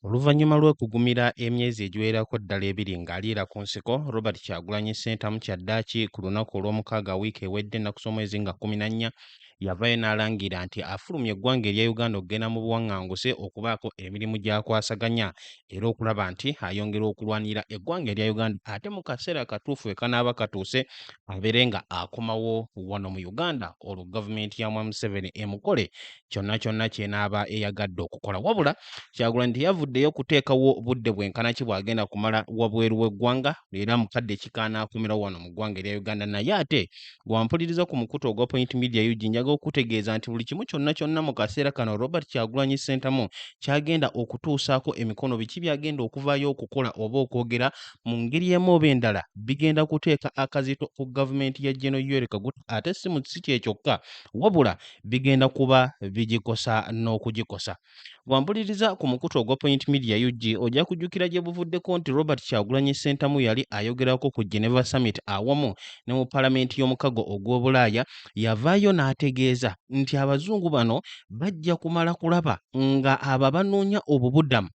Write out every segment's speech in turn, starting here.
Oluvannyuma lw'okugumira emyezi egiwererako ddala ebiri ng'aliira ku nsiko, Robert Kyagulanyi Ssentamu kyaddaaki ku lunaku olw'omukaaga wiiki ewedde ennaku z'omwezi nga 14 yavaayo n'alangira nti afulumya eggwanga erya Uganda okugenda mu buwaŋŋanguse okubaako emirimu gy'akwasaganya era okulaba nti ayongera okulwanira eggwanga erya Uganda ate mu kaseera katuufu we kanaaba katuuse abeere nga akomawo wano mu Uganda olwo gavumenti ya Museveni emukole kyonna kyonna ky'enaaba eyagadde okukola. Wabula Kyagulanyi teyavuddeyo kuteekawo budde bwenkana ki bw'agenda kumala wabweru w'eggwanga era mukadde kikaanaakumirawo wano mu ggwanga erya Uganda. Naye ate bw'ampuliriza ku mukutu ogwa Point Media UG njaga okutegeeza nti buli kimu kyonna kyonna mu kaseera kano Robert Kyagulanyi Ssentamu kyagenda okutuusaako emikono biki byagenda okuvaayo okukola oba okwogera mu ngeri emu oba endala bigenda kuteeka akazito ku gavumenti ya Gen. Yoweri Kaguta ate si kye kyokka wabula bigenda kuba bigikosa n'okugikosa. Bw'ampuliriza ku mukutu ogwa Point Media UG ojja kujjukira gye buvuddeko nti Robert Kyagulanyi Ssentamu yali ayogerako ku Geneva Summit awamu ne mu Paalamenti y'omukago ogw'Obulaaya yavaayo n'ategeeza nti abazungu bano bajja kumala kulaba nga abo abanoonya obubuddamu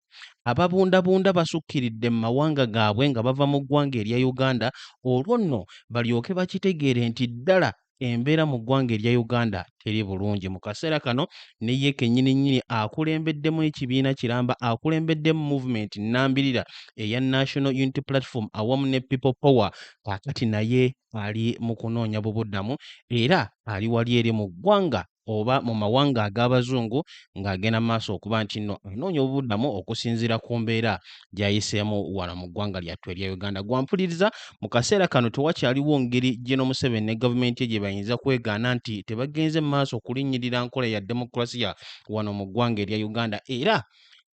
ababundabunda basukkiridde mu mawanga gaabwe nga bava mu ggwanga erya Uganda olwo nno balyoke bakitegeere nti ddala embeera mu ggwanga erya Uganda teri bulungi. Mu kaseera kano ne ye kennyini akulembeddemu ekibiina kiramba akulembeddemu movement nnambirira eya National Unity Platform awamu ne People Power kaakati naye ali mu kunoonya bubuddamu era ali wali eri mu ggwanga oba mu mawanga ag'abazungu ng'agenda mu maaso okuba nti nno anoonya obubuddamu okusinziira ku mbeera gy'ayiseemu wano mu ggwanga lyattu erya Uganda. Gwampuliriza mu kaseera kano tewakyaliwo ngeri Gen. Museveni ne gavumenti ye gye bayinza kwegaana nti tebagenze mu maaso okulinnyirira nkola ya demokrasiya wano mu ggwanga erya Uganda era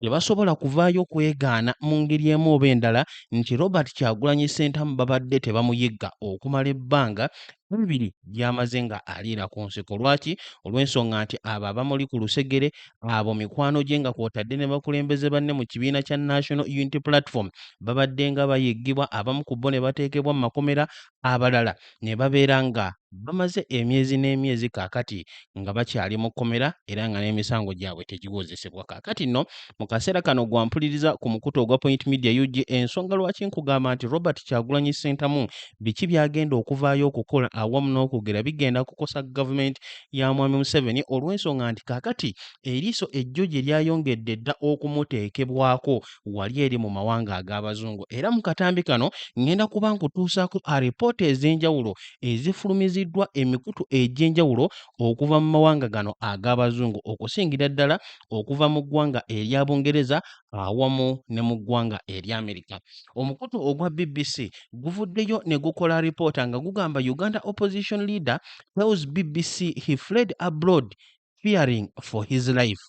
tebasobola kuvaayo kwegaana mu ngeri emu oba endala nti Robert Kyagulanyi Ssentamu babadde tebamuyigga okumala ebbanga ebiri gy'amaze nga aliira ku nsiko. Lwaki? Olw'ensonga nti abo abamuli ku lusegere abo mikwano gye nga kw'otadde ne bakulembeze banne mu kibiina kya National Unity Platform babadde nga bayiggibwa, abamu ku bo ne bateekebwa mu makomera, abalala ne babeera nga bamaze emyezi n'emyezi kaakati nga bakyali mu kkomera era nga n'emisango gyabwe tegiwozesebwa. Kaakati nno mu kaseera kano gwampuliriza ku mukutu ogwa Point Media UG ensonga lwaki nkugamba nti Robert Kyagulanyi Ssentamu biki byagenda okuvaayo okukola awamu n'okugera bigenda kukosa gavumenti ya Mwami Museveni olw'ensonga nti kaakati eriiso ejjo gye lyayongedde dda okumuteekebwako wali eri mu mawanga ag'abazungu era mu katambi kano ngenda kuba nkutuusaako alipoota ez'enjawulo ezifulumiziddwa emikutu egy'enjawulo okuva mu mawanga gano ag'abazungu okusingira ddala okuva mu ggwanga erya Bungereza awamu ne mu ggwanga erya Amerika. Omukutu ogwa BBC guvuddeyo ne gukola alipoota nga gugamba Uganda opposition leader tells BBC he fled abroad fearing for his life.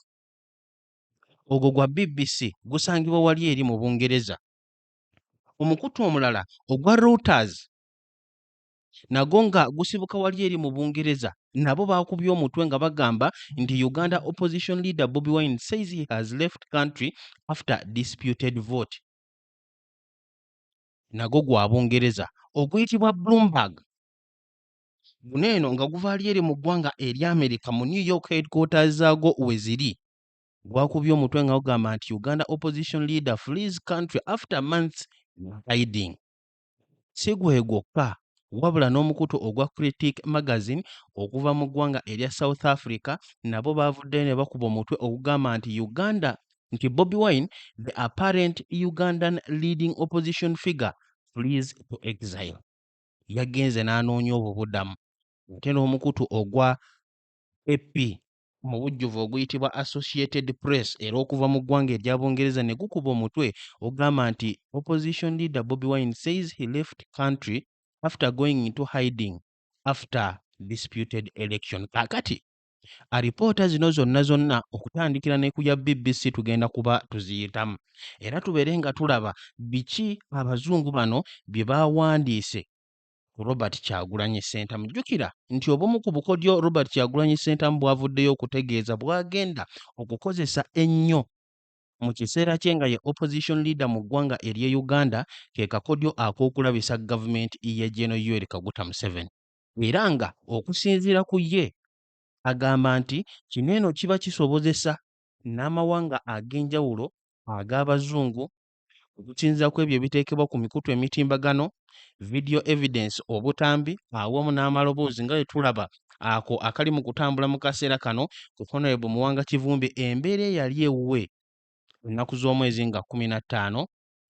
Ogwo gwa BBC gusangibwa wali eri mu Bungereza. Omukutu omulala ogwa Reuters nago nga gusibuka wali eri mu Bungereza nabo baakubye omutwe nga bagamba nti Uganda opposition leader Bobi Wine says he has left country after disputed vote. Nago gwa Bungereza. Oguyitibwa Bloomberg guneeno nga guva ali eri mu ggwanga erya Amerika mu New York headquarters zaago we ziri gwakubye omutwe nga gugamba nti Uganda opposition leader flees country after months hiding. Si gwe gwokka wabula n'omukutu ogwa Critic magazine okuva mu ggwanga erya South Africa nabo baavuddeyo ne bakuba omutwe okugamba nti Uganda nti Bobi Wine the apparent Ugandan leading opposition figure flees to exile. Yagenze n'anoonya obubuddamu. Ate n'omukutu ogwa AP mu bujjuvu oguyitibwa Associated Press era okuva mu ggwanga erya Bungereza ne gukuba omutwe ogamba nti opposition leader Bobi Wine says he left country after going into hiding after disputed election. Kaakati alipoota zino zonna okutandikira ne ku ya BBC tugenda kuba tuziyitamu era tubeere nga tulaba biki abazungu bano bye baawandiise Robert Kyagulanyi Ssentamu. Jjukira nti obumu ku bukodyo Robert Kyagulanyi Ssentamu bwavuddeyo okutegeeza bwagenda okukozesa ennyo mu kiseera kye nga ye opposition leader mu ggwanga erya Uganda ke kakodyo ak'okulabisa gavumenti ye Gen. Yoweri Kaguta Museveni era nga okusinziira ku ye agamba nti kino eno kiba kisobozesa n'amawanga ag'enjawulo ag'abazungu okusinziira ku ebyo ebiteekebwa ku mikutu emitimbagano, video evidence obutambi awamu n'amaloboozi nga bwe tulaba ako akali mu kutambula mu kaseera kano ku Honorable Muwanga Kivumbi embeera eyali ewuwe ennaku z'omwezi nga 15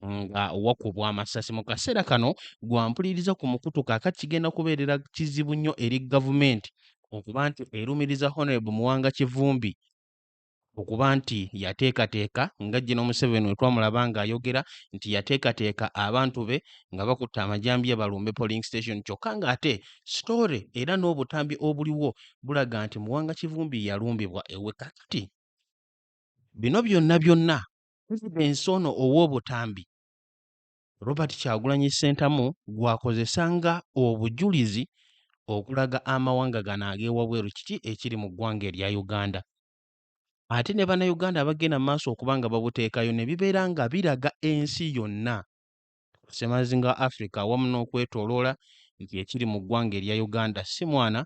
nga wakubwa amasasi mu kaseera kano gwampuliriza ku mukutu kaakati kigenda kubeerera kizibu nnyo eri gavumenti okuba nti erumiriza Honorable Muwanga Kivumbi okuba nti yateekateeka nga General Museveni we twamulaba ng'ayogera nti yateekateeka abantu be nga bakutte amajambiya balumbe polling station kyokka ng'ate sitore era n'obutambi obuliwo bulaga nti Muwanga Kivumbi yalumbibwa ewe kakati bino byonna evidence ono ow'obutambi Robert Kyagulanyi Ssentamu gwakozesanga obujulizi okulaga amawanga gano ag'ewabweru kiki ekiri mu ggwanga erya Uganda ate ne bannayuganda abagenda mu maaso okuba nga babuteekayo ne bibeera nga biraga ensi yonna Ssemazinga Africa awamu n'okwetooloola nti ekiri mu ggwanga erya Uganda si mwana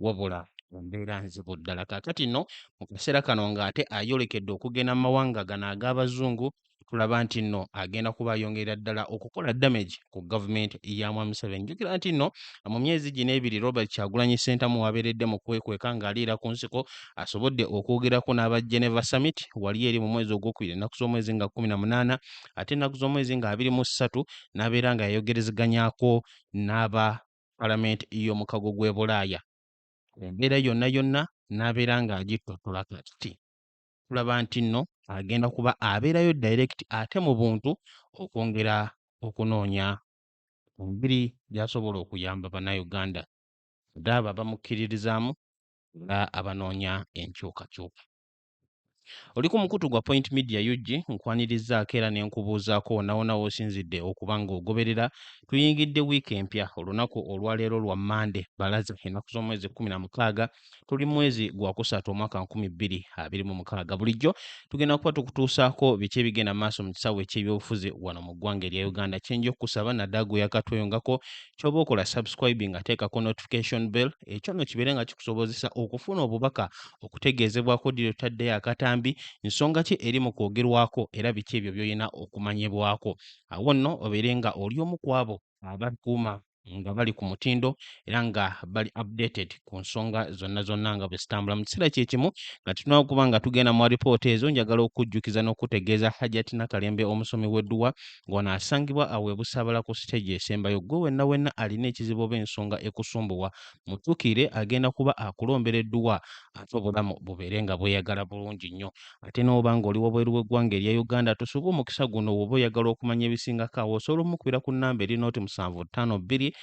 wabula embeera nzibu ddala kaakati nno mu kaseera kano ng'ate ayolekedde okugenda mu mawanga gano ag'abazungu tulaba nti nno agenda kuba ayongerera ddala okukola damage ku gavumenti ya Mwami Museveni njukira nti nno mu myezi gino ebiri Robert Kyagulanyi Ssentamu wabeeredde mu kwekweka ng'aliira ku nsiko asobodde okwogerako n'aba Geneva Summit wali eri mu mwezi ogwokubiri ennaku z'omwezi nga 18 ate ennaku z'omwezi nga 23 n'abeera nga yayogerezeganyako n'aba palamenti y'omukago gw'e Bulaaya embeera yonna n'abeera ng'agittotola kati tulaba nti nno agenda kuba abeerayo direct ate mu buntu okwongera okunoonya engeri gy'asobola okuyamba bannayuganda ddaba bamukkiririzaamu era abanoonya enkyukakyuka oli ku mukutu gwa Point Media UG nkwanirizaako era ne nkubuuzaako nawona w'osinzidde okuba ng'ogoberera tuyingidde wiiki empya olunaku olwaleero lwa Mande balaza ennaku z'omwezi 16 tuli mwezi gwa 3 omwaka 2026 bulijjo tugenda kuba tukutuusaako biki ebigenda maaso mu kisaawe eky'ebyobufuzi wano mu ggwanga erya Uganda kyenja okusaba naddaago yakatweyongako ky'oba okola subscribing ateekako notification bell ekyo nno kibeere nga kikusobozesa okufuna obubaka okutegeezebwako ddi lwetaddeyo akatambi nsonga ki eri mu kwogerwako era biki ebyo by'olina okumanyibwako awo nno obeere nga oli omu ku abo abakuuma nga bali ku mutindo era nga bali updated ku nsonga zonna nga bwe zitambula mu kiseera kye kimu nga tulina okuba nga tugenda mu alipoota ezo njagala okujjukiza n'okutegeeza Hajjati Nakalembe omusomi w'edduwa ng'ono asangibwa awo e Busaabala ku siteegi esembayo gwe wenna alina ekizibu oba ensonga ekusumbuwa mutuukire agenda kuba akulombera edduwa ate obulamu bubeere nga bweyagala bulungi nnyo ate n'oba ng'oli wabweru w'eggwanga erya Uganda tusuube omukisa guno bw'oba oyagala okumanya ebisingako awo osobola omukubira ku nnamba eri nooti 75237529.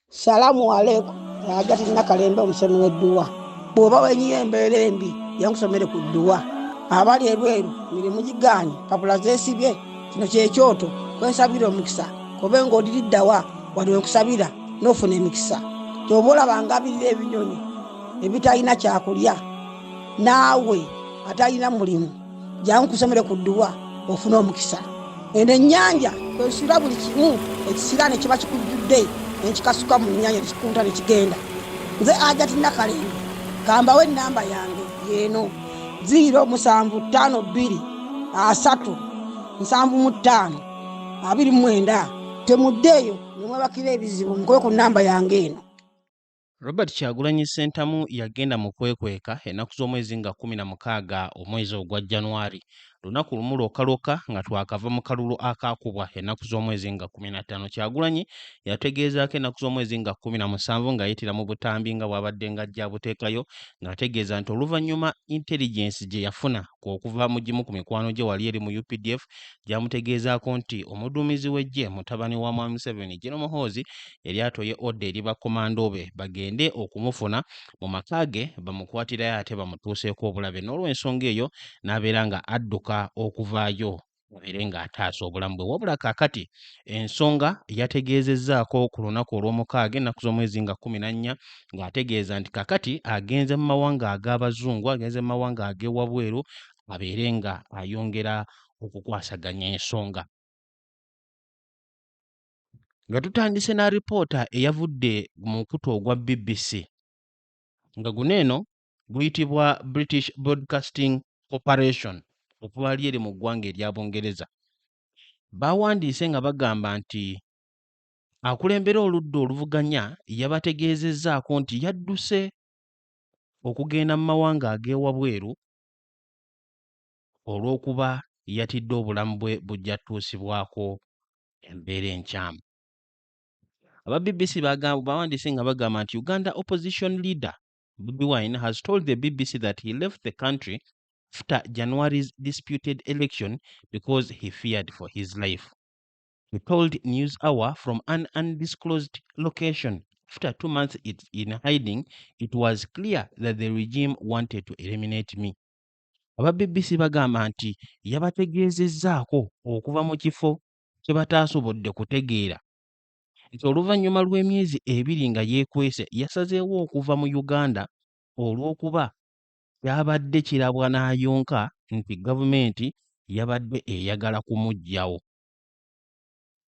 Salamu alaikum. Hajjati Nakalembe omusomi w'edduwa. Bw'oba wenyiye embeera embi yankusomere ku dduwa. Abali ebweru mirimu gigaanye papula zeesibye kino kyekyoto kwensabira omukisa kobe ng'odiriddawa wali wenkusabira n'ofuna emikisa. Ky'oba olabanga abirira ebinyonyi ebitalina kyakulya naawe atalina mulimu jangu kusomere ku dduwa ofuna omukisa. Eno ennyanja kwesula buli kimu ekisira ne kiba kikujjudde nekikasuka mu nnyanja nekikunta nekigenda. Nze Hajjati Nakalembe kambawo ennamba yange yeeno 0752537529 temuddeeyo nemwebakira ebizibu mukobe ku nnamba yange eno. Robert Kyagulanyi Ssentamu yagenda mu kwekweka ennaku z'omwezi nga 16 omwezi ogwa January lunaku lumu lwokka nga twakava mu kalulu akaakubwa ennaku z'omwezi nga 15 Kyagulanyi yategeezaako ennaku z'omwezi nga 17 ng'ayitira mu butambi nga bw'abadde ng'ajja abuteekayo ng'ategeeza nti oluvannyuma intelligence gye yafuna okuva mu gimu ku mikwano gye wali eri mu UPDF gyamutegeezaako nti omuduumizi w'eggye mutabani wa Mwami Museveni General Muhoozi yali atoye odda eri bakomando be bagende okumufuna mu maka ge bamukwatirayo ate bamutuuseeko obulabe n'olw'ensonga eyo n'abeera nga adduka okuvaayo abeere ng'ataasa obulamu bwe wabula kaakati ensonga yategeezezzaako ku lunaku olw'omukaaga ennaku z'omwezi nga 14 ng'ategeeza nti kaakati agenze mu mawanga ag'abazungu agenze mu mawanga ag'ewabweru abeere nga ayongera okukwasaganya ensonga. Nga tutandise na alipoota eyavudde mu mukutu ogwa BBC nga guno eno guyitibwa British Broadcasting Corporation okuba lyeri mu ggwanga erya Bungereza. Bawandiise nga bagamba nti akulembera oludda oluvuganya yabategeezezzaako nti yadduse okugenda mu mawanga ag'ewabweru olw'okuba yatidde obulamu bwe bujja tuusibwako embeera enkyamu. Aba BBC bawandiise nga bagamba nti Uganda opposition leader Bobi Wine has told the BBC that he left the country after January's disputed election because he feared for his life. He told NewsHour from an undisclosed location after 2 months in hiding, it was clear that the regime wanted to eliminate me. Aba BBC bagamba nti yabategeezezzaako okuva mu kifo kye bataasobodde kutegeera nti oluvannyuma lw'emyezi 2 nga yeekwese yasazeewo okuva mu Uganda olw'okuba kyabadde kirabwa n'ayonka nti gavumenti yabadde eyagala kumuggyawo.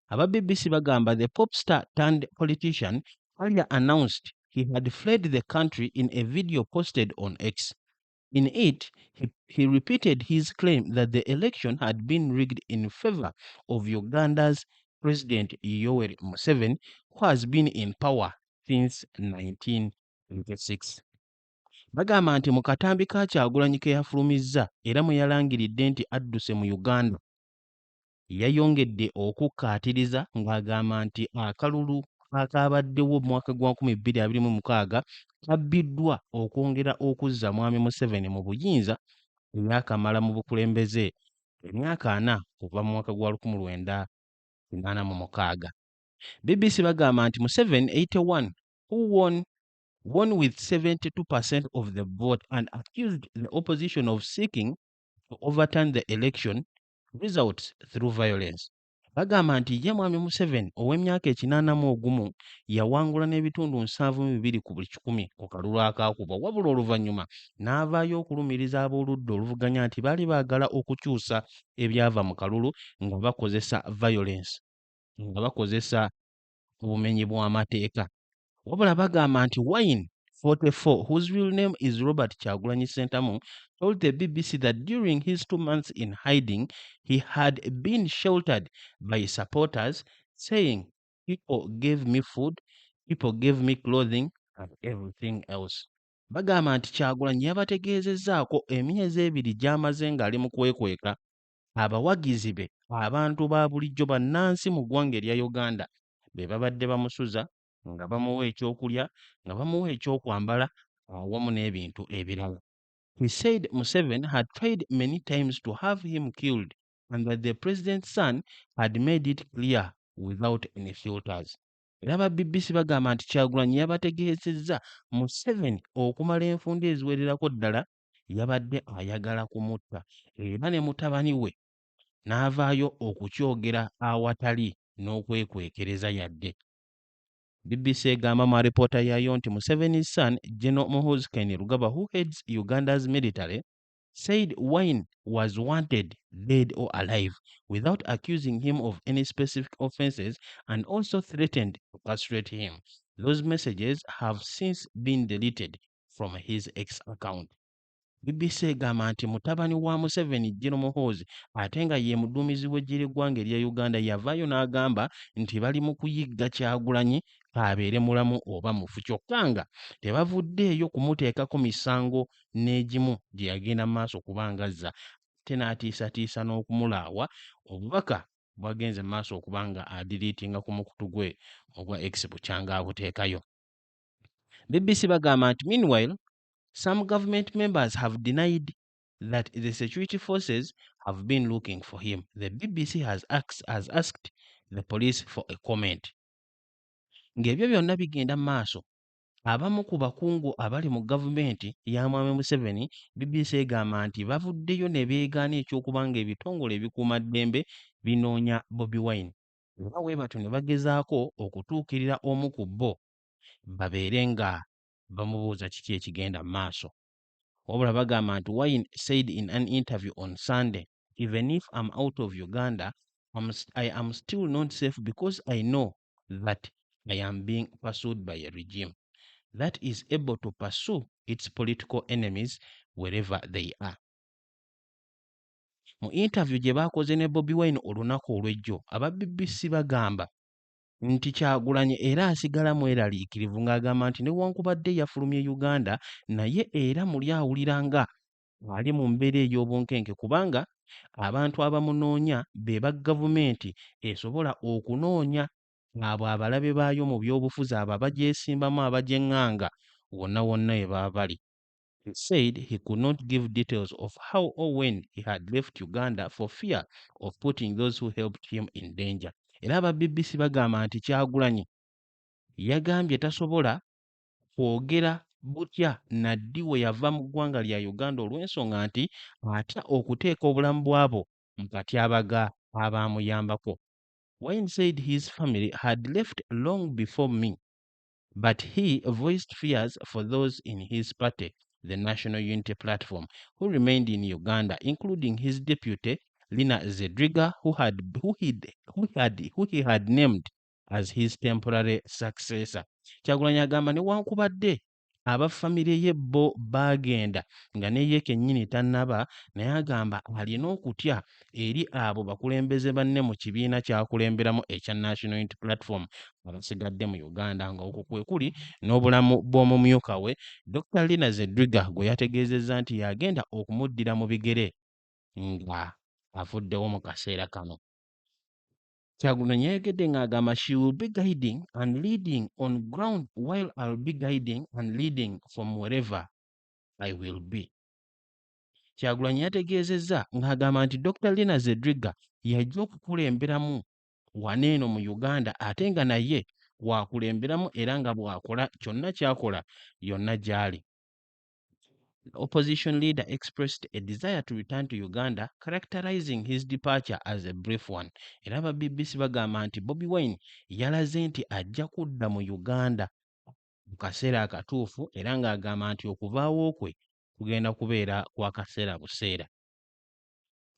Aba BBC bagamba the pop star turned politician earlier announced he had fled the country in a video posted on X. In it, he repeated his claim that the election had been rigged in favor of Uganda's President Yoweri Museveni, who has been in power since 1986. Bagamba nti mu katambi ka Kyagulanyi ke yafulumizza era mwe yalangiridde nti adduse mu Uganda, yayongedde okukkaatiriza ng'agamba nti akalulu akaabaddewo mu mwaka gwa 2026 kabbiddwa okwongera okuzza Mwami Museveni mu buyinza ey'akamala mu bukulembeze emyaka 4 kuva mu mwaka gwa 1986. BBC bagamba nti Museveni 81 who won with 72% of the vote and accused the opposition of seeking to overturn the election results through violence. Bagamba nti ye Mwami Museveni ow'emyaka 81 yawangula n'ebitundu 72 ku buli 100 ku kalulu akaakubwa, wabula oluvannyuma n'avaayo okulumiriza ab'oludda oluvuganya nti baali baagala okukyusa ebyava mu kalulu nga bakozesa violence, nga bakozesa obumenyi bw'amateeka. Wabula bagamba nti Wine 44, whose real name is Robert Kyagulanyi Ssentamu, told the BBC that during his 2 months in hiding, he had been sheltered by supporters, saying, "People gave me food, people gave me clothing, and everything else." Bagamba nti Kyagulanyi yabategeezezzaako emyezi 2 gy'amaze ng'ali mu kwekweka, abawagizi be abantu ba bulijjo bannansi mu ggwanga erya Uganda be babadde bamusuza nga bamuwa ekyokulya, nga bamuwa ekyokwambala awamu n'ebintu ebirala. He said Museveni had tried many times to have him killed and that the president's son had made it clear without any filters. Era aba BBC bagamba nti Kyagulanyi yabategeezezza Museveni okumala enfunda eziwererako ddala yabadde ayagala kumutta era ne mutabani we n'avaayo okukyogera awatali n'okwekwekereza yadde. BBC egamba mu alipoota yaayo nti Museveni's son, General Muhoozi Kainerugaba, who heads Uganda's military, said Wine was wanted dead or alive without accusing him of any specific offenses and also threatened to castrate him. Those messages have since been deleted from his X account. BBC egamba nti mutabani wa Museveni, General Muhoozi, ate nga ye muduumizi w'eggye ly'eggwanga erya Uganda, yavaayo n'agamba nti bali mu kuyigga Kyagulanyi abeere mulamu oba mufu, kyokka nga tebavuddeeyo kumuteekako misango n'egimu gye yagenda mu maaso kubanga azza, ate n'atiisatiisa n'okumulaawa obubaka bwagenze mu maaso okubanga adiriitinga ku mukutu gwe ogwa X bukyanga abuteekayo. BBC bagamba nti meanwhile, some government members have denied that the security forces have been looking for him. The BBC has asked the police for a comment. Ng'ebyo byonna bigenda maaso, abamu ku bakungu abali mu gavumenti ya Mwami Museveni, BBC egamba nti bavuddeyo ne beegaana eky'okubanga ebitongole ebikuumaddembe binoonya Bobi Wine. Era bwe batyo ne bagezaako okutuukirira omu ku bo babeere nga bamubuuza kiki ekigenda mu maaso. Wabula bagamba nti Wine said in an interview on Sunday, "Even if I'm out of Uganda, I am still not safe because I know that I am being pursued by a regime that is able to pursue its political enemies wherever they are. Mu interview gye baakoze ne Bobi Wine olunaku olw'ejjo, aba BBC bagamba nti Kyagulanyi era asigala mweraliikirivu ng'agamba nti newankubadde yafulumye Uganda naye era muli awulira nga ali mu mbeera ey'obunkenke kubanga abantu abamunoonya be ba gavumenti esobola okunoonya abo abalabe baayo mu byobufuzi abo abagyesimbamu abagyeŋŋanga wonna wonna we baba bali. He said he could not give details of how or when he had left Uganda for fear of putting those who helped him in danger. Era aba BBC bagamba nti Kyagulanyi yagambye tasobola kwogera butya naddi we yava mu ggwanga lya Uganda olw'ensonga nti atya okuteeka obulamu bw'abo mu katyabaga abaamuyambako. Wine said his family had left long before me, but he voiced fears for those in his party, the National Unity Platform, who remained in Uganda, including his deputy, Lina Zedriga, who he had named as his temporary successor. Kyagulanyi agamba newankubadde abafamire ye bo baagenda nga ne ye kennyini tannaba, naye agamba alina okutya eri abo bakulembeze banne mu kibiina ky'akulemberamu ekya National Unity Platform abasigadde mu Uganda, nga okwo kwe kuli n'obulamu bw'omumyuka we Dr. Lina Zedriga gwe yategeezezza nti yagenda okumuddira mu bigere nga avuddewo mu kaseera kano. Kyagulanyi yayogedde ng'agamba she will be guiding and leading on ground while I'll be guiding and leading from wherever I will be. Kyagulanyi yategeezezza ng'agamba nti Dr. Lina Zedriga yajja okukulemberamu waneeno mu Uganda ate nga naye waakulemberamu era nga bw'akola kyonna ky'akola yonna gy'ali. The opposition leader expressed a desire to return to Uganda, characterizing his departure as a brief one. Era aba BBC bagamba nti Bobi Wine yalaze nti ajja kudda mu Uganda mu kaseera akatuufu era ng'agamba nti okuvaawo kwe kugenda kubeera kwa kaseera buseera.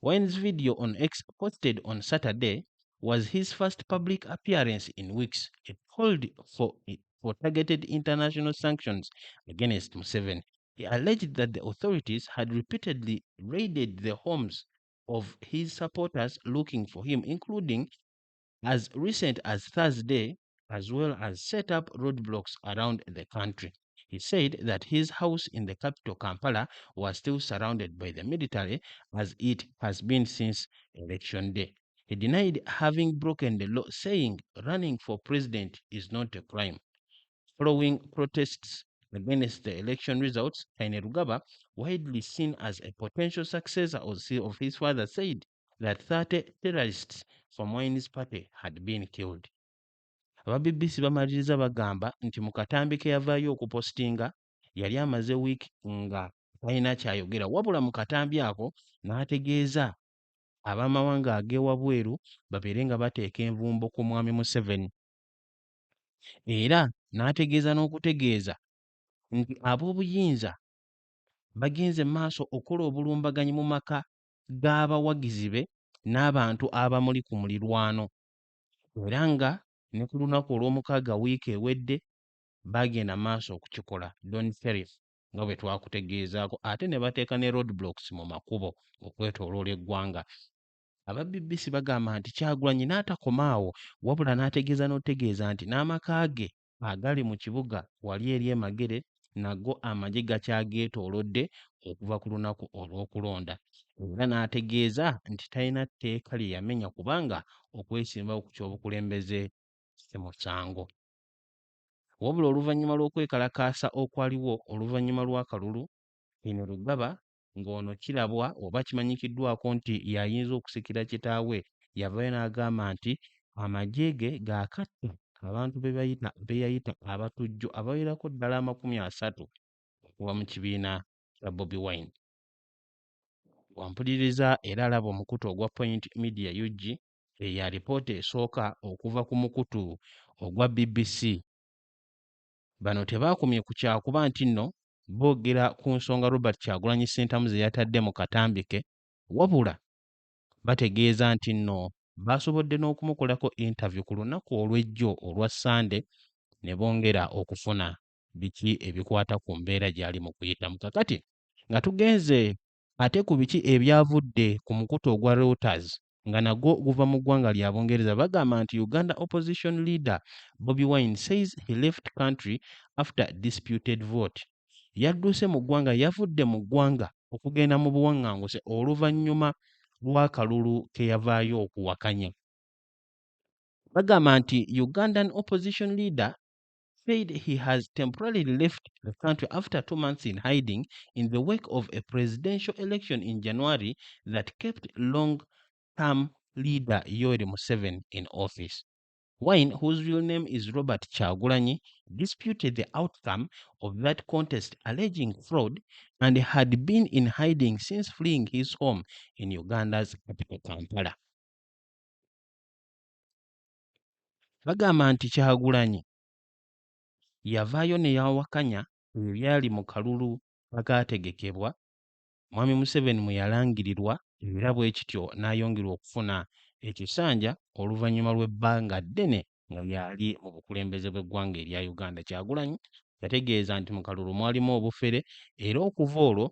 Wine's video on X posted on Saturday was his first public appearance in weeks. It called for targeted international sanctions against Museveni. He alleged that the authorities had repeatedly raided the homes of his supporters looking for him, including as recent as Thursday, as well as set up roadblocks around the country. He said that his house in the capital, Kampala, was still surrounded by the military, as it has been since election day. He denied having broken the law, saying running for president is not a crime. Following protests against the election results, Kainerugaba, widely seen as a potential successor of his father, said that 30 terrorists from Wine's party had been killed. Aba BBC bamaliriza bagamba nti mu katambi ke yavaayo okupostinga yali amaze wiiki nga talina kyayogera, wabula mu katambi ako n'ategeeza ab'amawanga ag'ewabweru babeere nga bateeka envumbo ku mwami Museveni. Era n'ategeeza n'okutegeeza nti ab'obuyinza bagenze maaso okukola obulumbaganyi mu maka g'abawagizi be n'abantu abamuli ku mulirwano, era nga ne ku lunaku olw'omukaaga wiiki ewedde bagenda maaso okukikola Don Sheriff nga bwe twakutegeezaako, ate ne bateeka ne roadblocks mu makubo okwetooloola eggwanga. Aba BBC bagamba nti Kyagulanyi n'atakomaawo, wabula n'ategeeza n'otegeeza nti n'amaka ge agali mu kibuga wali eri Magere nago amagye gakyageetoolodde okuva ku lunaku olw'okulonda. Era n'ategeeza nti talina tteeka lye yamenya kubanga okwesimbawo ku ky'obukulembeze si musango. Wabula oluvannyuma lw'okwekalakaasa okwaliwo oluvannyuma lw'akalulu, Kainerugaba ng'ono kirabwa oba kimanyikiddwako nti y'ayinza okusikira kitaawe, yavayo n'agamba nti amagye ge gaakatta abantu be yayita abatujju abawerako ddala 30 okuva mu kibiina kya Bobi Wine. Wampuliriza era alaba omukutu ogwa Point Media UG eya lipoota esooka okuva ku mukutu ogwa BBC. Bano tebaakomye ku kyakuba nti nno boogera ku nsonga Robert Kyagulanyi Ssentamu ze yatadde mu katambi ke, wabula bategeeza nti nno baasobodde n'okumukolako interview ku lunaku olw'ejjo olwa Sunday ne bongera okufuna biki ebikwata ku mbeera gy'ali mu kuyitamu. Kakati nga tugenze ate ku biki ebyavudde ku mukutu ogwa Reuters nga nagwo guva mu ggwanga lya Bungereza, bagamba nti Uganda opposition leader Bobi Wine says he left country after disputed vote. Yadduse mu ggwanga, yavudde mu ggwanga okugenda mu buwaŋŋanguse oluvannyuma lw'akalulu ke yavaayo okuwakanya. Bagamba nti Ugandan opposition leader said he has temporarily left the country after 2 months in hiding in the wake of a presidential election in January that kept long-term leader Yoweri Museveni in office. Wine, whose real name is Robert Kyagulanyi, disputed the outcome of that contest, alleging fraud, and had been in hiding since fleeing his home in Uganda's capital Kampala. Bagamba nti Kyagulanyi yavaayo ne yawakanya ebyo byali mu kalulu akaategekebwa Mwami Museveni mwe yalangirirwa, era bwe kityo n'ayongerwa okufuna ekisanja oluvannyuma lw'ebbanga ddene nga yali mu bukulembeze bw'eggwanga erya Uganda. Kyagulanyi yategeeza nti mu kalulu mwalimu obufere era okuva olwo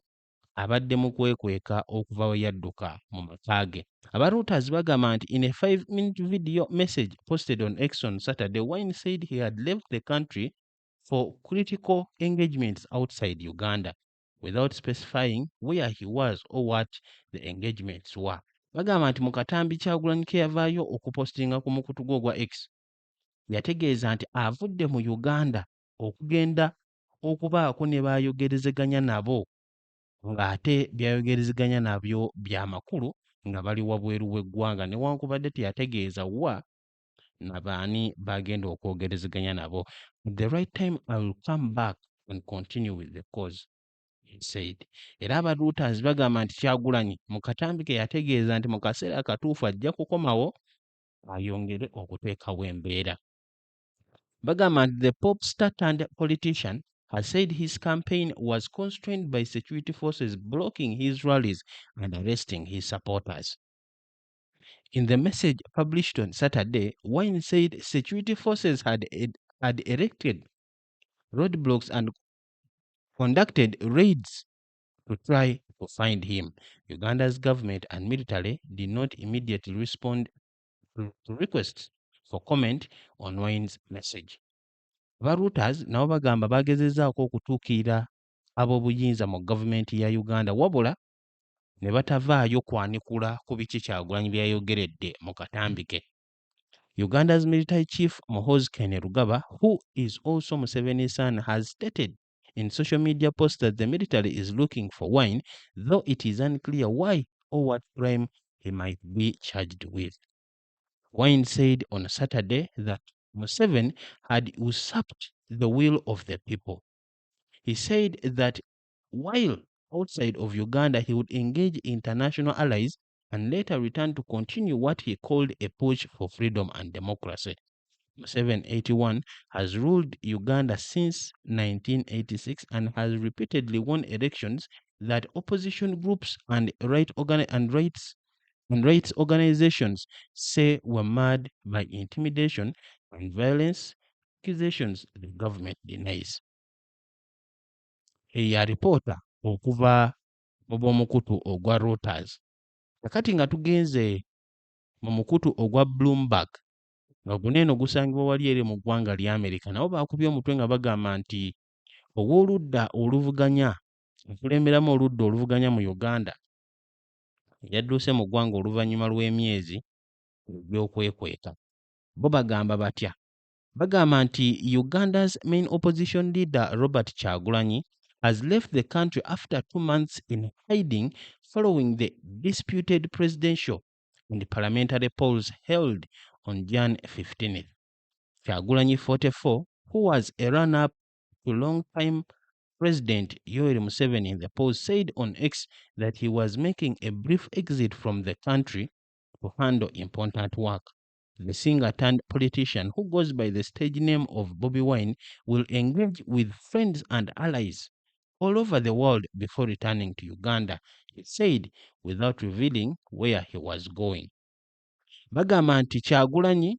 abadde mu kwekweka okuva we yadduka mu maka ge. Aba Reuters bagamba nti in a 5-minute video message posted on X on Saturday, Wine said he had left the country for critical engagements outside Uganda, without specifying where he was or what the engagements were. Bagamba nti mu katambi Kyagulanyi ke yavaayo okupostinga ku mukutu gwe ogwa X, yategeeza nti avudde mu Uganda okugenda okubaako ne baayogerezeganya nabo, ng'ate byayogerezeganya nabyo bya makulu nga bali wabweru w'eggwanga, newankubadde teyategeeza wa na baani bagenda okwogerezeganya nabo. At the right time I will come back and continue with the cause, he said. Era aba Reuters bagamba nti Kyagulanyi mu katambi ke yategeeza nti mu kaseera akatuufu ajja kukomawo ayongere okuteekawo embeera. Bagamba nti the pop star turned politician has said his campaign was constrained by security forces blocking his rallies and arresting his supporters. In the message published on Saturday, Wine said security forces had erected roadblocks and conducted raids to try to find him. Uganda's government and military did not immediately respond to requests for comment on Wine's message. Aba Reuters nabo bagamba bagezezzaako okutuukirira ab'obuyinza mu gavumenti ya Uganda, wabula ne batavaayo kwanikula ku biki Kyagulanyi byayogeredde mu katambi ke. Uganda's military chief Muhoozi Kainerugaba, who is also Museveni's son, has stated in social media posts that the military is looking for Wine, though it is unclear why or what crime he might be charged with. Wine said on Saturday that Museveni had usurped the will of the people. He said that while outside of Uganda, he would engage international allies and later return to continue what he called a push for freedom and democracy. Museveni, 81, has ruled Uganda since 1986 and has repeatedly won elections that opposition groups and rights organizations say were marred by intimidation and violence, accusations the government denies. Eya reporter okuva mu bw'omukutu ogwa Reuters. Kakati nga tugenze mu mukutu ogwa Bloomberg, nga guneeno gusangibwa wali eri mu ggwanga lya Amerika, nabo baakubye omutwe nga bagamba nti ow'oludda oluvuganya okulemberamu oludda oluvuganya mu Uganda yadduse mu ggwanga oluvannyuma lw'emyezi egy'okwekweka. Bo bagamba batya? Bagamba nti Uganda's main opposition leader Robert Kyagulanyi has left the country after 2 months in hiding following the disputed presidential and parliamentary polls held on Jan 15th. Kyagulanyi, 44, who was a runner-up to long-time President Yoweri Museveni in the polls, said on X that he was making a brief exit from the country to handle important work. The singer-turned-politician, who goes by the stage name of Bobi Wine, will engage with friends and allies all over the world before returning to Uganda, he said, without revealing where he was going. Bagamba nti Kyagulanyi,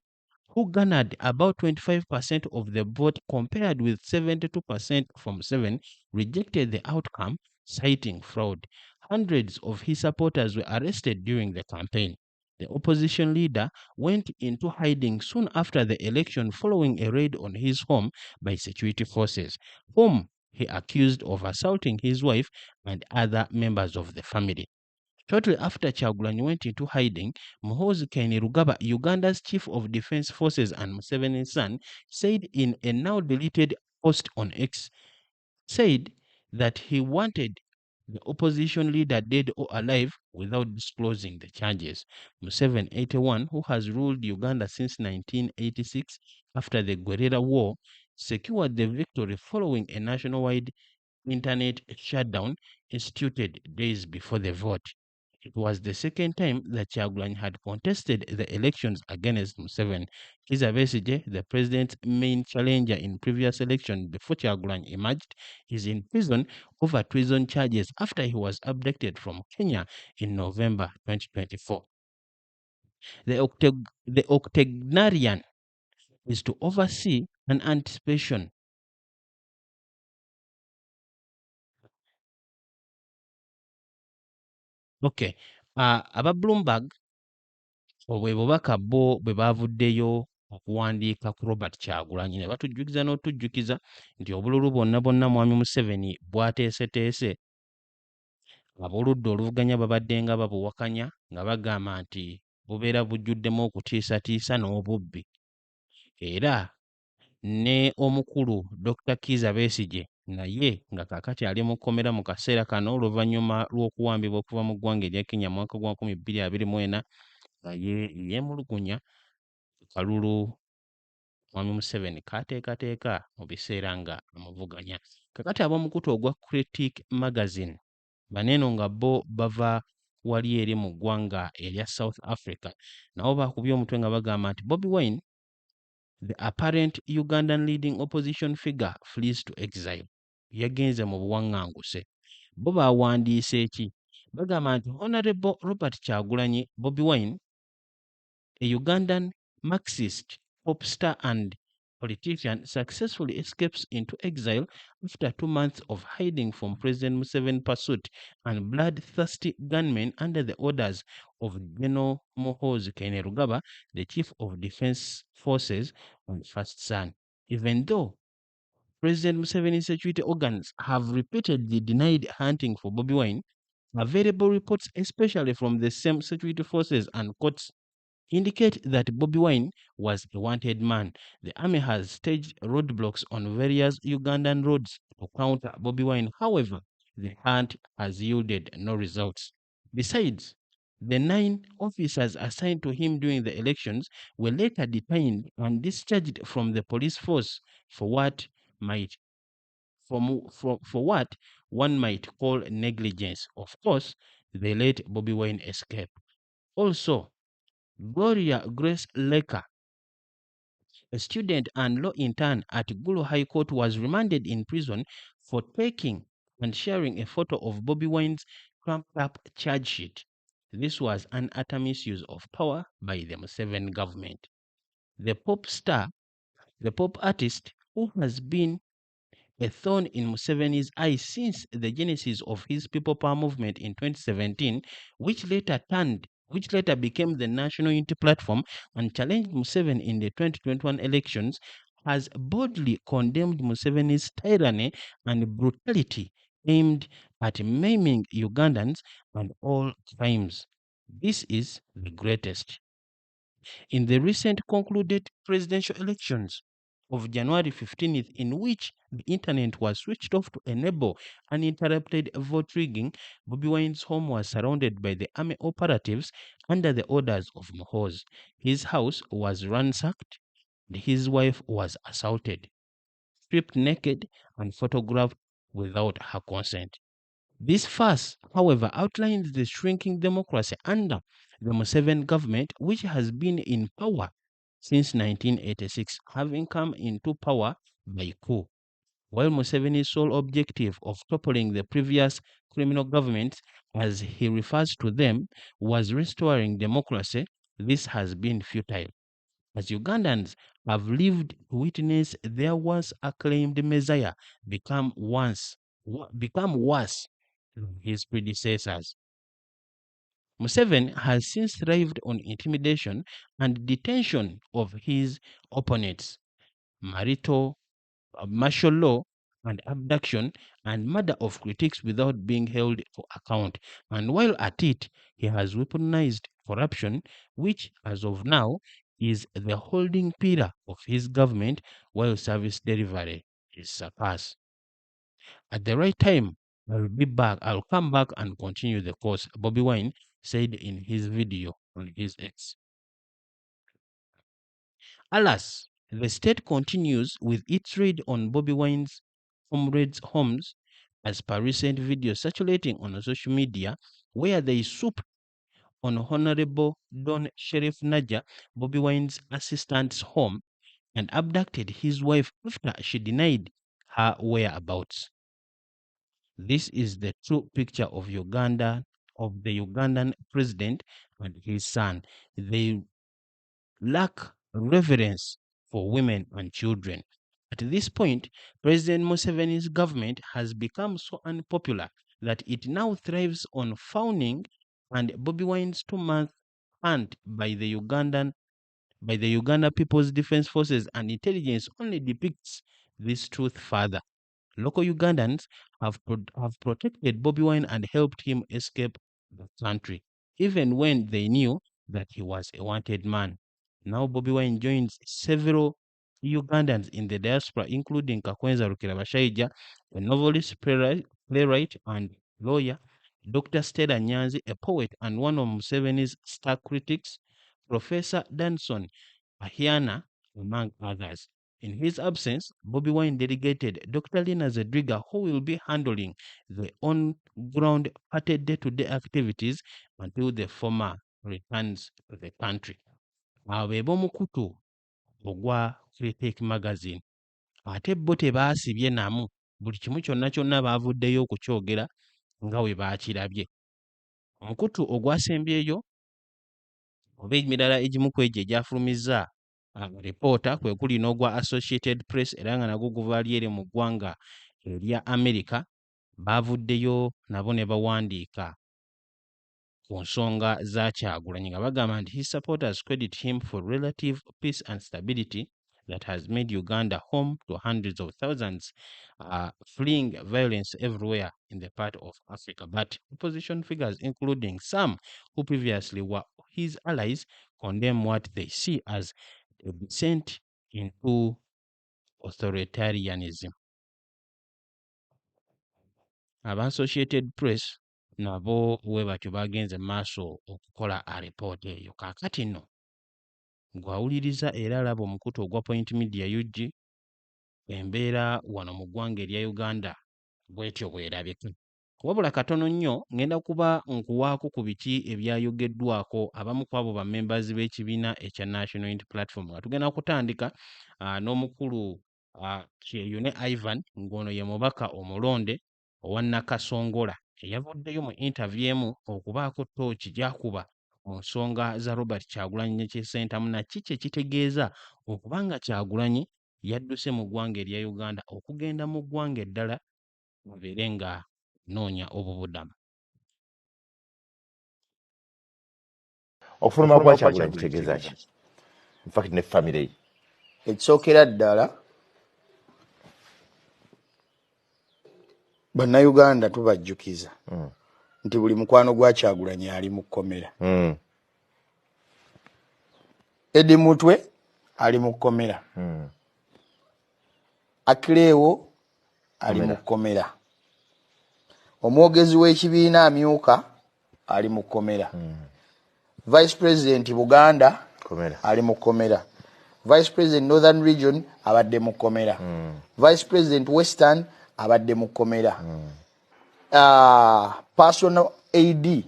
who garnered about 25% of the vote compared with 72% from Museveni, rejected the outcome, citing fraud. Hundreds of his supporters were arrested during the campaign. The opposition leader went into hiding soon after the election following a raid on his home by security forces, whom he accused of assaulting his wife and other members of the family. Shortly after Kyagulanyi went into hiding, Muhoozi Kainerugaba, Uganda's chief of defense forces and Museveni's son, said in a now deleted post on X, said that he wanted the opposition leader dead or alive without disclosing the charges. Museveni, 81, who has ruled Uganda since 1986 after the guerrilla war, secured the victory following a nationwide internet shutdown instituted days before the vote. It was the second time that Kyagulanyi had contested the elections against Museveni. Kizza Besigye, the president's main challenger in previous elections before Kyagulanyi emerged, is in prison over treason charges after he was abducted from Kenya in November 2024. The octogenarian is to oversee an anticipation. Okay. Aba Bloomberg obwe bubaka bo bwe bavuddeyo okuwandiika ku Robert Kyagulanyi ne batujjukiza n'otujjukiza nti obululu bwonna mwami Museveni bwateeseteese, ab'oludda oluvuganya babadde nga babuwakanya nga bagamba nti bubeera bujjuddemu okutiisatiisa n'obubbi. Era ne omukulu Dr. Kizza Besigye naye nga kaakati ali mu kkomera mu kaseera kano oluvannyuma lw'okuwambibwa okuva mu ggwanga erya Kenya mu mwaka gwa 2024 nga yeemulugunya ku kalulu mwami Museveni k'ateekateeka mu biseera nga amuvuganya. Kakati ab'omukutu ogwa Critic Magazine baneeno nga bo bava wali eri mu ggwanga erya South Africa nabo baakubye omutwe nga bagamba nti Bobi Wine, the apparent Ugandan leading opposition figure, flees to exile. Yagenze mu buwaŋŋanguse. Bo baawandiise eki? Bagamba nti Honorable Robert Kyagulanyi Bobi Wine, a Ugandan Marxist pop star and politician, successfully escapes into exile after 2 months of hiding from President Museveni pursuit and bloodthirsty gunmen under the orders of General Muhoozi Kainerugaba, the Chief of Defense Forces, on first son. Even though President Museveni's security organs have repeatedly denied hunting for Bobi Wine, available reports, especially from the same security forces and courts, indicate that Bobi Wine was a wanted man. The army has staged roadblocks on various Ugandan roads to counter Bobi Wine. However, the hunt has yielded no results. Besides, the 9 officers assigned to him during the elections were later detained and discharged from the police force for what one might call negligence. Of course, they let Bobi Wine escape. Also, Gloria Grace Leka, a student and law intern at Gulu High Court, was remanded in prison for taking and sharing a photo of Bobi Wine's cramped up charge sheet. This was an utter misuse of power by the Museveni government. The pop artist, who has been a thorn in Museveni's eye since the genesis of his People Power movement in 2017, which later became the National Unity Platform and challenged Museveni in the 2021 elections, has boldly condemned Museveni's tyranny and brutality aimed at maiming Ugandans and all crimes. This is the greatest. In the recent concluded presidential elections of January 15th, in which the internet was switched off to enable uninterrupted vote rigging, Bobi Wine's home was surrounded by the army operatives under the orders of Muhoozi. His house was ransacked, and his wife was assaulted, stripped naked, and photographed without her consent. This farce, however, outlines the shrinking democracy under the Museveni government, which has been in power since 1986, having come into power by coup. While Museveni's sole objective of toppling the previous criminal governments, as he refers to them, was restoring democracy, this has been futile. as Ugandans have lived to witness their once acclaimed Messiah become worse than his predecessors. Museveni has since thrived on intimidation and detention of his opponents, martial law, and abduction and murder of critics without being held to account. And while at it, he has weaponized corruption, which, as of now, is the holding pillar of his government, while service delivery is surpassed. At the right time, I'll come back and continue the course, Bobby Wine said in his video on his X. Alas, the state continues with its raid on Bobby Wine's comrades' homes, as per recent videos circulating on social media, where they swooped on Honorable Don Sheriff Naja, Bobby Wine's assistant's home, and abducted his wife after she denied her whereabouts. This is the true picture of Uganda, of the Ugandan president and his son. They lack reverence for women and children. At this point, President Museveni's government has become so unpopular that it now thrives on fawning, and Bobby Wine's 2-month hunt by the Uganda People's Defense Forces and intelligence only depicts this truth further. Local Ugandans have protected Bobby Wine and helped him escape the country, even when they knew that he was a wanted man. Now Bobby Wine joins several Ugandans in the diaspora, including Kakwenza Rukirabashaija, a novelist, playwright, and lawyer, Dr. Stella Nyanzi, a poet and one of Museveni's star critics, Professor Danson Ahiana, among others. In his absence, Bobby Wine delegated Dr. Lina Zedriga, who will be handling the on-ground party day-to-day activities until the former returns to the country. Abe bomukutu ogwa Critic Magazine. Ate bo tebaasibye namu, buli kimu kyonna kyonna baavuddeyo okukyogera nga we baakirabye. Omukutu ogwasembyeyo oba emirala egimu ku egyo egyafulumizza reporter kwe kuli n'ogwa Associated Press era nga nagwo guvaali eri mu ggwanga erya America, baavuddeyo nabo ne bawandiika ku nsonga za Kyagulanyi nga bagamba nti his supporters credit him for relative peace and stability that has made Uganda home to hundreds of thousands fleeing violence everywhere in the part of Africa. But opposition figures, including some who previously were his allies, condemn what they see as a descent into authoritarianism. Associated Press nabo we batyo bagenze maaso okukola alipoota eyo. Kaakati nno gwawuliriza era alaba omukutu ogwa Point Media UG, embeera wano mu ggwanga erya Uganda bwetyo bwerabika. Wabula katono nnyo ngenda kuba nkuwaako ku biki ebyayogeddwako abamu ku abo bammembazi b'ekibiina ekya National Unity Platform nga tugenda kutandika n'omukulu Kyeyune Ivan ng'ono ye mubaka omulonde owa Nakasongola eyavuddeyo mu interview emu okubaako ttooki gy'akuba mu nsonga za Robert Kyagulanyi ne Kyesentamu na kiki ekitegeeza okuba nga Kyagulanyi yadduse mu ggwanga erya Uganda okugenda mu ggwanga eddala mubeere nga noonya obubudamu. Okufuluma kwa Kyagulanyi kitegeeza ki? In fact ne family ekisookera ddala bannayuganda tubajjukiza nti buli mukwano gwa Kyagulanyi ali mu kkomera. Edi Mutwe ali mu kkomera. Akileewo ali mu kkomera. Omwogezi w'ekibiina amyuka ali mu kkomera. Vice President Buganda ali mu kkomera. Vice President Northern Region abadde mu kkomera. Vice President Western abadde mu kkomera. Personal AD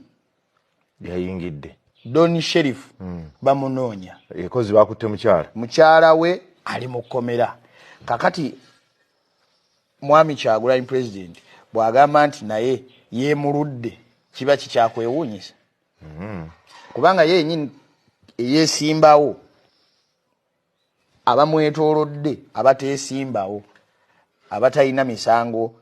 yayingidde Don Sheriff bamunoonya. Ekozi bakutte mukyala we ali mu kkomera. Kakati Mwami Kyagulanyi President bw'agamba nti naye yeemuludde kiba kikyakwewuunyisa. Kubanga ye yennyini eyeesimbawo abamwetoolodde abateesimbawo abatalina misango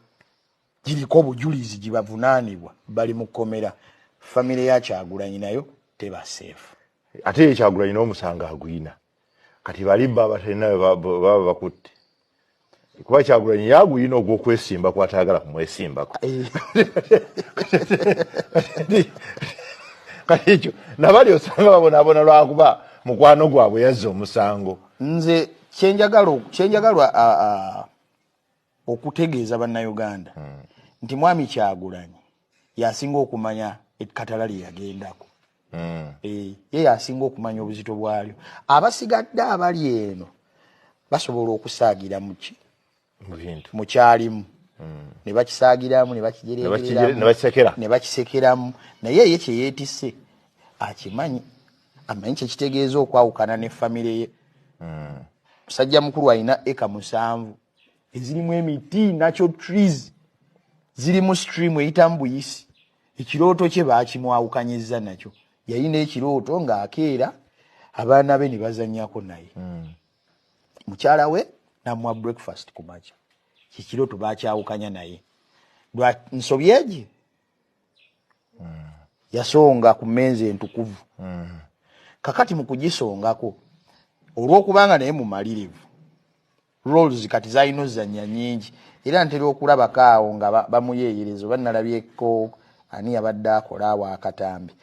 giriko obujulizi gibavunaanibwa bali mu kkomera. Famire ya Kyagulanyi nayo teba safe. Ate Kyagulanyi n'omusanga agwina kati balimba abatalina baba bakutte kuba Kyagulanyi yagwina ogw'okwesimba kwatagala kumwesimbako kati ekyo nabali osanga babonabona lwakuba mukwano gwabwe yazza omusango. Nze kyenjagalwa okutegeeza bannayuganda nti mwami Kyagulanyi yasinga okumanya ekkatala lye yagendako. Ye yasinga okumanya obuzito bwalyo. Abasigadde abali eno basobola okusaagira mu kyalimu ne bakisaagiramu ne bakijereeramu ne bakisekeramu, naye ye kye yeetisse akimanyi, amanyi kye kitegeeza okwawukana ne famire ye. Musajja mukulu alina eka 7 ezirimu emiti natural trees ziri mu stream eyita mu Buyisi. Ekirooto kye baakimwawukanyizza nakyo. Yalina ekirooto ng'akeera abaana be ne bazannyako naye. Mukyala we namuwa breakfast ku makya. Ekirooto baakyawukanya naye. Nsobyeje yasonga ku mmeeza entukuvu. Kakati mu kugisongako olw'okubanga naye mumalirivu roles kati zalina ozannya nyingi era ntera okulabako awo nga bamuyeeyereza oba nalabyeko ani yabadde akola awo akatambi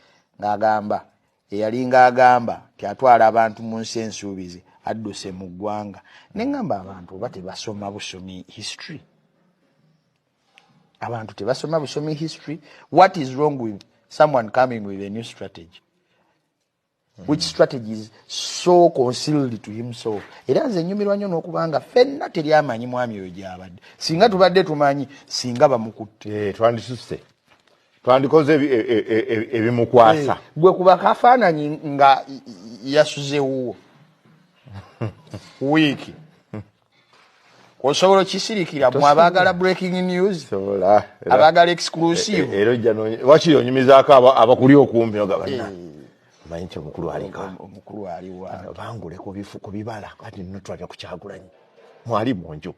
ng'agamba eyalinga agamba tyatwala abantu mu nsi ensuubizi adduse mu ggwanga. Ne ngamba abantu oba tebasoma busomi history. Abantu tebasoma busomi history. What is wrong with someone coming with a new strategy? Which strategy is so concealed to himself. Era nze nyumirwa nnyo n'okubanga ffenna teri amanyi mwami oyo gy'abadde. Singa tubadde tumanyi singa bamukutte. Twandisusse. Twandikoze ebimukwasa. Gwe kuba kafaananyi nga yasuzewo wiiki. Osobola okisirikira mu abaagala breaking news, abaagala exclusive. Era wakiri onyumizaako abakuli okumpi ogabana. Manyi kye mukulu alika. Omukulu aliwa. Bangule ku bibala kati nno twalya ku Kyagulanyi. Mwali munju.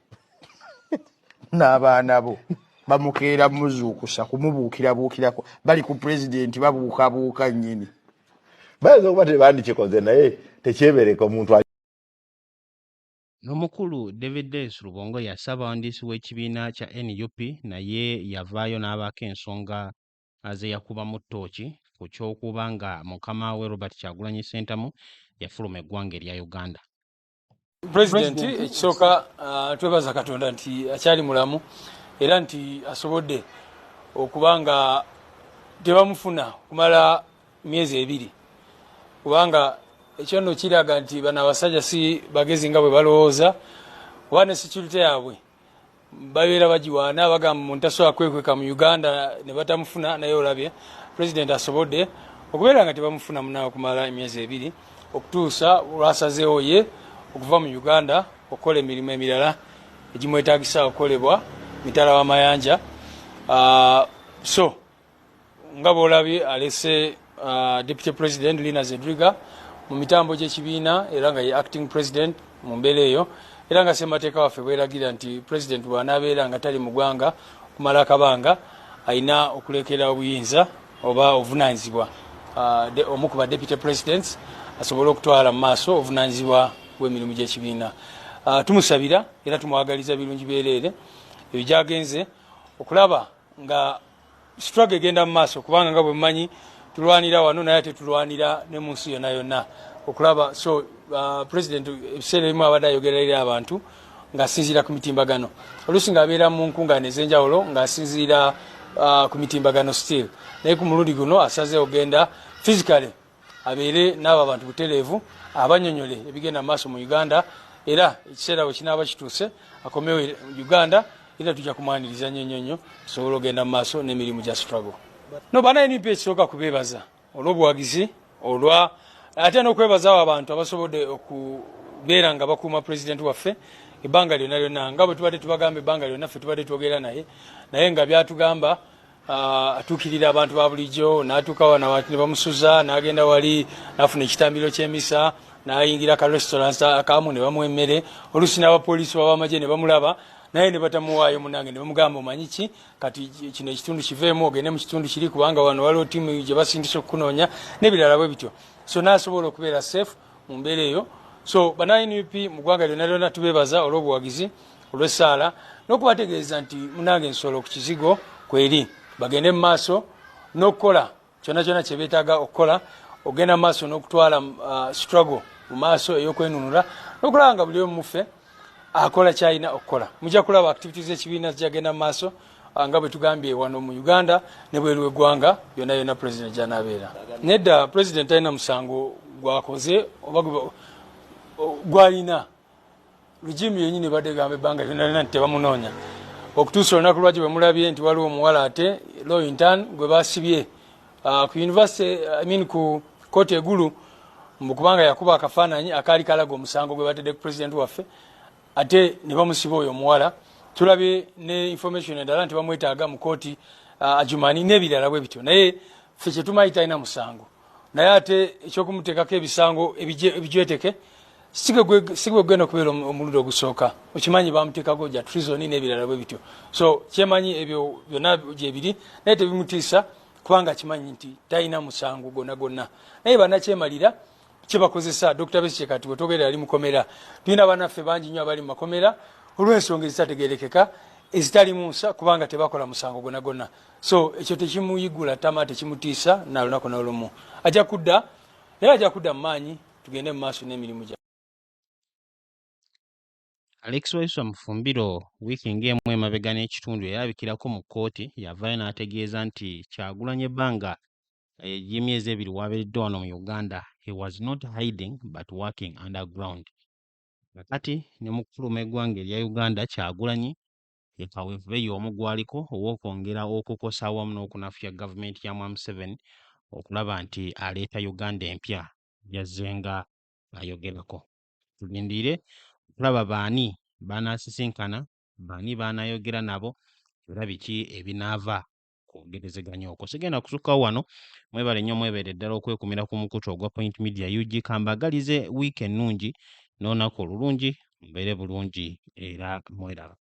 N'abaana bo bamukeera muzuukusa kumubuukirabuukirako bali ku president babuukabuuka nnyini. Bayinza okuba tebandikikoze naye tekyebereka omuntu. N'omukulu David Des Rubongo yasaba awandiisi w'ekibiina kya NUP naye yavaayo n'abaako ensonga ze yakuba mu ttooki ku ky'okuba nga mukama we Robert Kyagulanyi Ssentamu yafuluma eggwanga erya Uganda. Presidenti ekisooka twebaza Katonda nti akyali mulamu era nti asobodde okuba nga tebamufuna kumala myezi 2 kubanga ekyo nno kiraga nti bano abasajja si bagezi nga bwe balowooza oba ne security yaabwe babeera bagiwaana bagamba mu ntasobola kwekweka mu Uganda ne batamufuna naye olabye President asobodde okubeera nga tebamufuna munawo kumala emyezi 2 okutuusa olwasazeewo ye okuva mu Uganda okukola emirimu emirala egimwetaagisa okukolebwa mitala w'amayanja. So nga bw'olabye alese Deputy President Lina Zedriga mu mitambo gy'ekibiina era nga ye acting president mu mbeera eyo era nga ssemateeka waffe bweragira nti president bw'anaabeera nga tali mu ggwanga kumala akabanga alina okulekera obuyinza oba obuvunaanyizibwa omu ku ba deputy presidents asobole okutwala mu maaso obuvunaanyizibwa bw'emirimu gy'ekibiina. Tumusabira era tumwagaliza birungi byereere ebyo gyagenze okulaba nga struggle egenda mu maaso kubanga nga bwe mumanyi tulwanira wano naye tetulwanira ne mu nsi yonna yonna okulaba. So president ebiseera ebimu abadde ayogerera abantu ng'asinziira ku mitimbagano oluusi ng'abeera mu nkungaana ez'enjawulo ng'asinziira ku mitimbagano still naye ku mulundi guno asaze ogenda physically abeere n'abo abantu butereevu abanyonyole ebigenda mu maaso mu Uganda era ekiseera bwe kinaaba kituuse akomewo Uganda era tujja kumwaniriza nnyo tusobole ogenda mu maaso n'emirimu gya struggle. No bana NUP ekisooka kubeebaza olw'obuwagizi ate n'okwebaza abo abantu abasobodde okubeera nga bakuuma president waffe ebbanga lyonna lyonna nga bwe tubadde tubagamba ebbanga lyonna ffe tubadde twogera naye nga byatugamba atuukirira abantu ba bulijjo n'atuuka wano ne bamusuza n'agenda wali n'afuna ekitambiro ky'emisa n'ayingira ka restaurants akamu ne bamuwa emmere oluusi n'abapoliisi b'abamaje ne bamulaba naye ne batamuwaayo munange ne bamugamba omanyi ki kati kino ekitundu kiveemu ogende mu kitundu kiri kubanga wano waliwo ttiimu gye basindisa okukunoonya n'ebirala bwe bityo so n'asobola okubeera safe mu mbeera eyo so banaNUP mu ggwanga lyonna lyonna tubeebaza olw'obuwagizi olw'essaala n'okubategeeza nti munange nsolo ku kizigo kweri bagende mu maaso n'okukola kyonna kyonna kye beetaaga okukola ogenda mu maaso n'okutwala struggle mu maaso ey'okwenunula n'okulaba nga buli omu muffe akola kyalina okukola mujja kulaba activities z'ekibiina zijagenda mu maaso nga bwe tugambye wano mu Uganda ne bweru w'eggwanga yonna yonna president gy'anaabeera nedda president alina musango gwakoze oba gwalina lujimu yennyini badde gamba ebbanga lyonna lyonna nti tebamunoonya okutuusa olunaku lwaki bwe mulabye nti waliwo omuwala ate law intern gwe basibye ku university ku kooti egulu mukubanga yakuba akafaananyi akaali kalaga omusango gwe batedde ku president waffe ate ne bamusiba oyo omuwala tulabye ne information endala nti bamwetaaga mu kooti ajumani n'ebirala bwe bityo naye ffe kye tumanyi talina musango naye ate ekyokumuteekako ebisango ebijweteke si gwe gwenda okubeera omulundi ogusooka okimanyi bamuteekako gya treason n'ebirala bwe bityo so kyemanyi ebyo byonna gye biri naye tebimutiisa kubanga kimanyi nti talina musango gwonna gwonna naye bannakyemalira kyebakozesa Dr. Besigye kati bwe twogerera ali mukomera tulina bannaffe bangi nnyo abali mu makomera olw'ensonga ezitategeerekeka ezitalimu nsa kubanga tebakola musango gwonna gwonna so ekyo tekimuyigula tama tekimutiisa na lunaku n'olumu ajja kudda naye ajja kudda mu maanyi tugende mu maaso n'emirimu gya Alex Waiswa Mufumbiro wiiki ng'emu emabega n'ekitundu erabikirako mu kkooti yavaayo n'ategeeza nti Kyagulanyi ebbanga y'emyezi ebiri w'abeeredde wano mu Uganda he was not hiding but working underground. Kakati ne mu kufuluma eggwanga erya Uganda Kyagulanyi ye kaweefube y'omu gwaliko ow'okwongera okukosa awamu n'okunafya gavumenti ya Museveni okulaba nti aleeta Uganda empya yazzenga ayogerako. Tulindiire okulaba baani banaasisinkana baani baanayogera nabo era biki ebinaava kwogerezeganya okwo. Sigenda kusukkawo wano mwebale nnyo mwebeere ddala okwekumira ku mukutu ogwa Point Media UG kambagalize wiiki ennungi n'olunaku olulungi mubeere bulungi era mweraba.